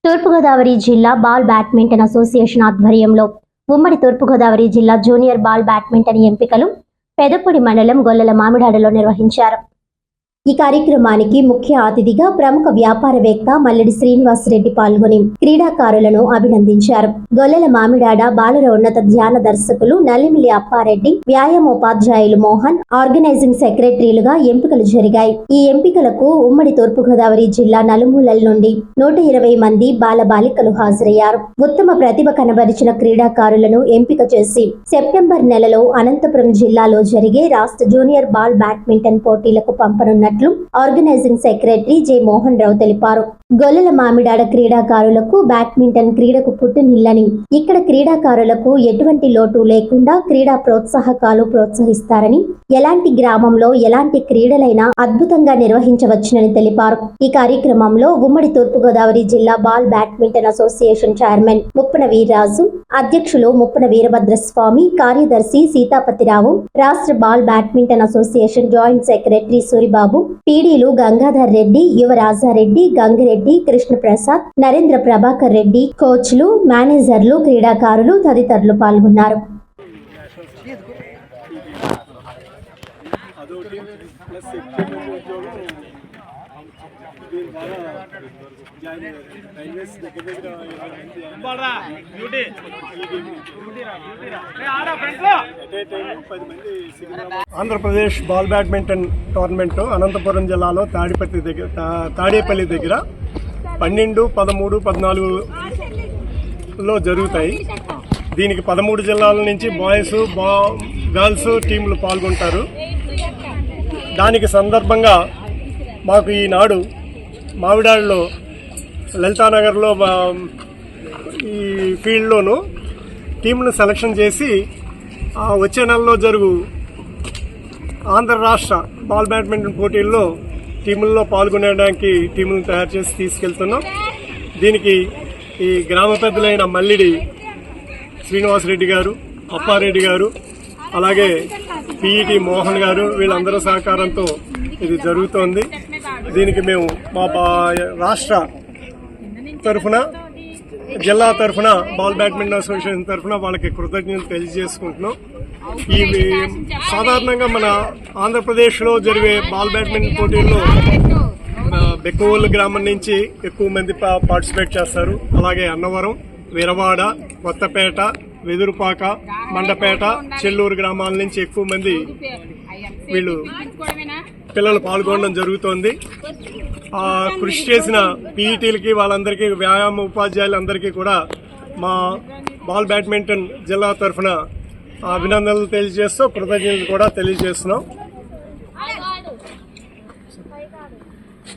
తూర్పుగోదావరి జిల్లా ball badminton association ఆధ్వర్యంలో ఉమ్మడి తూర్పుగోదావరి జిల్లా జూనియర్ బాల్ బ్యాడ్మింటన్ ఎంపికలు పెదపూడి మండలం గొల్లల మామిడాడలో నిర్వహించారు. ఈ కార్యక్రమానికి ముఖ్య అతిథిగా ప్రముఖ వ్యాపారవేత్త మల్లెడి శ్రీనివాస్ రెడ్డి పాల్గొని క్రీడాకారులను అభినందించారు. గొల్లల మామిడాడ బాలుర ఉన్నత ధ్యాన దర్శకులు నల్లిమిలి అప్పారెడ్డి, వ్యాయామోపాధ్యాయులు మోహన్, ఆర్గనైజింగ్ సెక్రటరీలుగా ఎంపికలు జరిగాయి. ఈ ఎంపికలకు ఉమ్మడి తూర్పుగోదావరి జిల్లా నలుమూలల నుండి 120 మంది బాలబాలికలు హాజరయ్యారు. ఉత్తమ ప్రతిభ కనబరిచిన క్రీడాకారులను ఎంపిక చేసి సెప్టెంబర్ నెలలో అనంతపురం జిల్లాలో జరిగే రాష్ట్ర జూనియర్ బాల్ బ్యాడ్మింటన్ పోటీలకు పంపనున్నట్లు organising secretary J Mohan Rao తెలిపారు. గొల్లల మామిడాడ క్రీడాకారులకు బ్యాడ్మింటన్ క్రీడకు పుట్టునిల్లని, ఇక్కడ క్రీడాకారులకు ఎటువంటి లోటు లేకుండా క్రీడా ప్రోత్సాహకాలు ప్రోత్సహిస్తారని, ఎలాంటి గ్రామంలో ఎలాంటి క్రీడలైనా అద్భుతంగా నిర్వహించవచ్చునని తెలిపారు. ఈ కార్యక్రమంలో ఉమ్మడి తూర్పుగోదావరి జిల్లా ball badminton association chairman Muppana Veerraju, అధ్యక్షులు ముప్పన వీరభద్రస్వామి, కార్యదర్శి సీతాపతిరావు, రాష్ట్ర ball badminton association joint secretary Suribabu, పీడీలు గంగాధర్ రెడ్డి, యువరాజారెడ్డి, గంగిరెడ్డి, కృష్ణప్రసాద్, నరేంద్ర ప్రభాకర్ రెడ్డి, కోచ్లు, మేనేజర్లు, క్రీడాకారులు తదితరులు పాల్గొన్నారు. Andhra Pradesh ball badminton tournament Anantapuram జిల్లాలో తాడేపల్లి దగ్గర 12, 13, 14లో జరుగుతాయి. దీనికి 13 జిల్లాల నుంచి బాయ్స్, గర్ల్స్ టీంలు పాల్గొంటారు. దానికి సందర్భంగా మాకు ఈనాడు మామిడాడలో లలితానగర్లో ఈ ఫీల్డ్లోనూ టీంను సెలక్షన్ చేసి వచ్చే నెలలో జరుగు ఆంధ్ర రాష్ట్ర బాల్ బ్యాడ్మింటన్ పోటీల్లో టీముల్లో పాల్గొనడానికి టీములను తయారు చేసి తీసుకెళ్తున్నాం. దీనికి ఈ గ్రామ పెద్దలైన మల్లిడి శ్రీనివాస్ రెడ్డి గారు, అప్పారెడ్డి గారు, అలాగే పిఈటి మోహన్ గారు, వీళ్ళందరూ సహకారంతో ఇది జరుగుతోంది. దీనికి మేము మా రాష్ట్ర తరఫున, జిల్లా తరఫున, బాల్ బ్యాడ్మింటన్ అసోసియేషన్ తరఫున వాళ్ళకి కృతజ్ఞతలు తెలియజేసుకుంటున్నాం. ఈ సాధారణంగా మన ఆంధ్రప్రదేశ్లో జరిగే బాల్ బ్యాడ్మింటన్ పోటీల్లో బెక్కవోలు గ్రామం నుంచి ఎక్కువ మంది పార్టిసిపేట్ చేస్తారు. అలాగే అన్నవరం, వీరవాడ, కొత్తపేట, వెదురుపాక, మండపేట, చెల్లూరు గ్రామాల నుంచి ఎక్కువ మంది పిల్లలు పాల్గొనడం జరుగుతోంది. కృషి చేసిన పీఈటీలకి, వాళ్ళందరికీ, వ్యాయామ ఉపాధ్యాయులందరికీ కూడా మా బాల్ బ్యాడ్మింటన్ జిల్లా తరఫున అభినందనలు తెలియజేస్తూ కృతజ్ఞతలు కూడా తెలియజేస్తున్నాం.